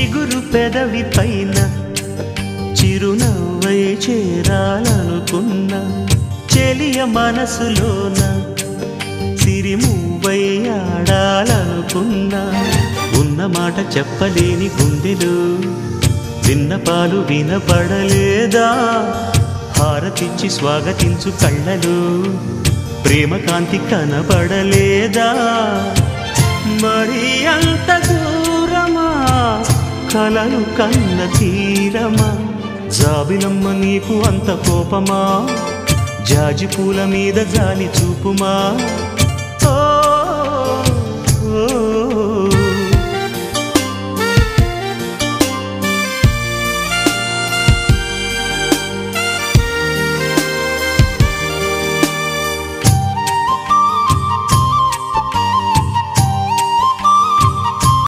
చిగురు పెదవి పైన చిరునవ్వై చేరాలనుకున్నా చెలియ మనసులోన సిరిమువ్వై ఆడాలనుకున్నా ఉన్న మాట చెప్పలేని గుండెలో విన్నపాలు వినపడలేదా హారతిచ్చి స్వాగతించు కళ్ళలో ప్రేమ కాంతి కనపడలేదా మరి అంత దూరమా కలలు కన్న తీరమా జాబిలమ్మ నీకు అంత కోపమా జాజి పూల మీద జాలి చూపుమా ఓ